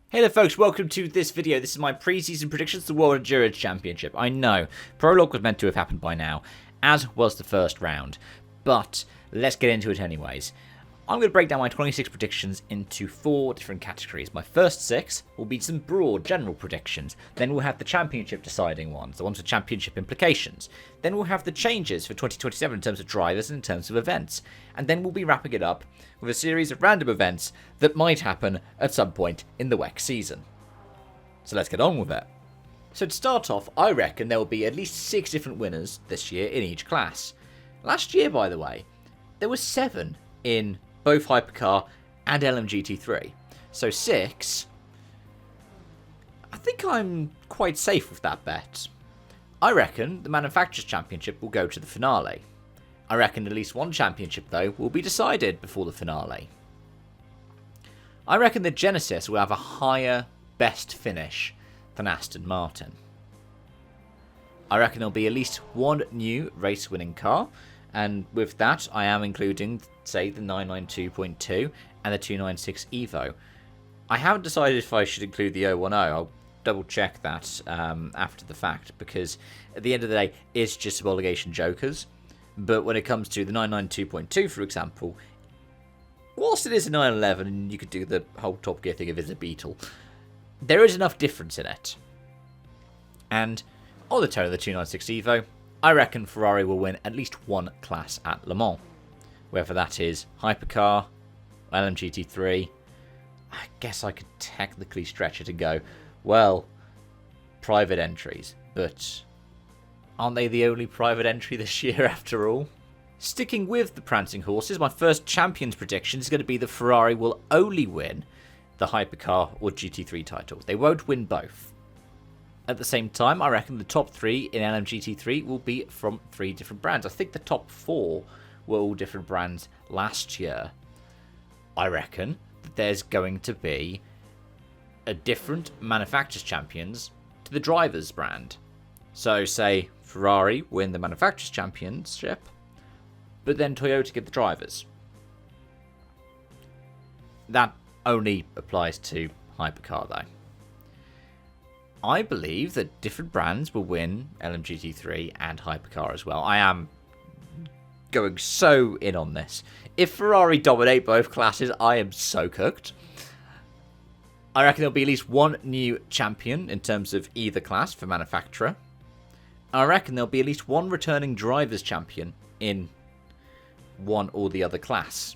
Hey there folks, welcome to this video. This is my pre-season predictions for the World Endurance Championship. I know, Prologue was meant to have happened by now, as was the first round, but let's get into it anyways. I'm going to break down my 26 predictions into 4 different categories. My first 6 will be some broad general predictions. Then we'll have the championship deciding ones, the ones with championship implications. Then we'll have the changes for 2027 in terms of drivers and in terms of events. And then we'll be wrapping it up with a series of random events that might happen at some point in the WEC season. So let's get on with it. So to start off, I reckon there will be at least 6 different winners this year in each class. Last year, by the way, there were 7 in both Hypercar and LMGT3. So 6. I think I'm quite safe with that bet. I reckon the Manufacturers' Championship will go to the finale. I reckon at least one championship, though, will be decided before the finale. I reckon the Genesis will have a higher best finish than Aston Martin. I reckon there'll be at least one new race-winning car, and with that I am including, say, the 992.2 and the 296 Evo. I haven't decided if I should include the 010. I'll double check that after the fact, because at the end of the day it's just homologation jokers. But when it comes to the 992.2, for example, whilst it is a 911 and you could do the whole Top Gear thing if it's a Beetle, there is enough difference in it. And on the tone of the 296 Evo, I reckon Ferrari will win at least one class at Le Mans. Whether that is Hypercar, LMGT3, I guess I could technically stretch it and go, well, private entries, but aren't they the only private entry this year after all? Sticking with the prancing horses, my first champions prediction is going to be that Ferrari will only win the Hypercar or GT3 title. They won't win both. At the same time, I reckon the top 3 in LMGT3 will be from 3 different brands. I think the top 4 were all different brands last year. I reckon that there's going to be a different manufacturers champions to the drivers brand. So say Ferrari win the manufacturers championship, but then Toyota get the drivers. That only applies to Hypercar though. I believe that different brands will win LMGT3 and Hypercar as well. I am going so in on this. If Ferrari dominate both classes, I am so cooked. I reckon there'll be at least one new champion in terms of either class for manufacturer. I reckon there'll be at least one returning drivers champion in one or the other class.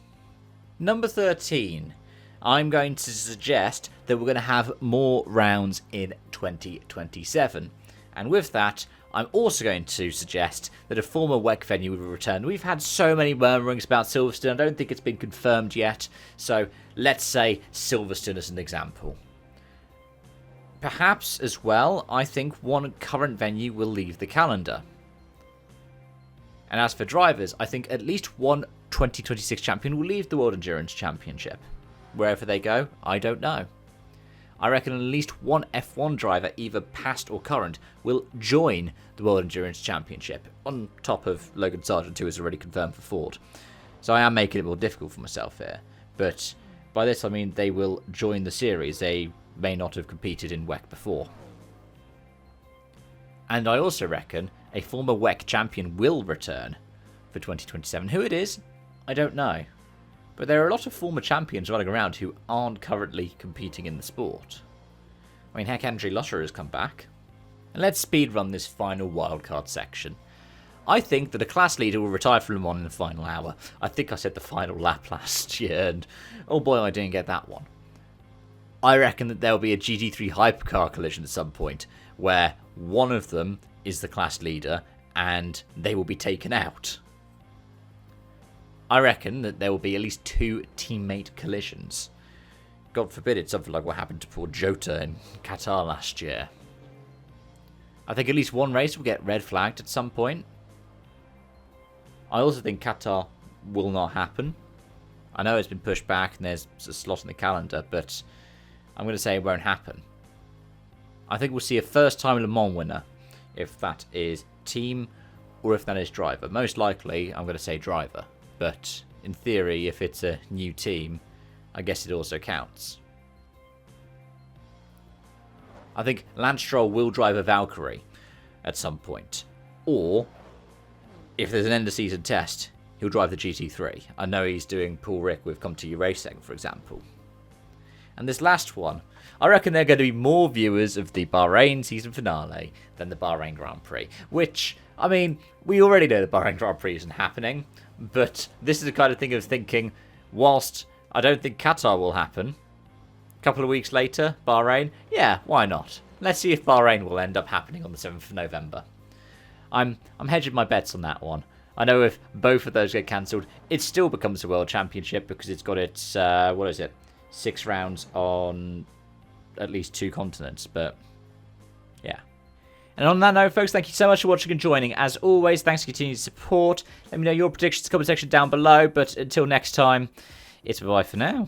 Number 13. I'm going to suggest that we're going to have more rounds in 2027. And with that, I'm also going to suggest that a former WEC venue will return. We've had so many murmurings about Silverstone, I don't think it's been confirmed yet. So let's say Silverstone as an example. Perhaps as well, I think one current venue will leave the calendar. And as for drivers, I think at least one 2026 champion will leave the World Endurance Championship. Wherever they go, I don't know. I reckon at least one F1 driver, either past or current, will join the World Endurance Championship, on top of Logan Sargent, who is already confirmed for Ford. So I am making it more difficult for myself here. But by this I mean they will join the series. They may not have competed in WEC before. And I also reckon a former WEC champion will return for 2027. Who it is, I don't know. But there are a lot of former champions running around who aren't currently competing in the sport. I mean, heck, Andre Lotterer has come back. And let's speedrun this final wildcard section. I think that a class leader will retire from Le Mans in the final hour. I think I said the final lap last year, and oh boy, I didn't get that one. I reckon that there will be a GT3 Hypercar collision at some point, where one of them is the class leader, and they will be taken out. I reckon that there will be at least 2 teammate collisions. God forbid it's something like what happened to poor Jota in Qatar last year. I think at least one race will get red flagged at some point. I also think Qatar will not happen. I know it's been pushed back and there's a slot in the calendar, but I'm going to say it won't happen. I think we'll see a first-time Le Mans winner, if that is team or if that is driver. Most likely, I'm going to say driver. But in theory, if it's a new team, I guess it also counts. I think Lance Stroll will drive a Valkyrie at some point. Or, if there's an end-of-season test, he'll drive the GT3. I know he's doing Paul Rick with Come To You Racing, for example. And this last one, I reckon there are going to be more viewers of the Bahrain season finale than the Bahrain Grand Prix. Which, I mean, we already know the Bahrain Grand Prix isn't happening. But this is the kind of thing of thinking, whilst I don't think Qatar will happen, a couple of weeks later, Bahrain, yeah, why not? Let's see if Bahrain will end up happening on the 7th of November. I'm hedging my bets on that one. I know if both of those get cancelled, it still becomes a World Championship because it's got its, 6 rounds on at least 2 continents, but yeah. And on that note, folks, thank you so much for watching and joining. As always, thanks for continued support. Let me know your predictions in the comment section down below, but until next time, it's bye for now.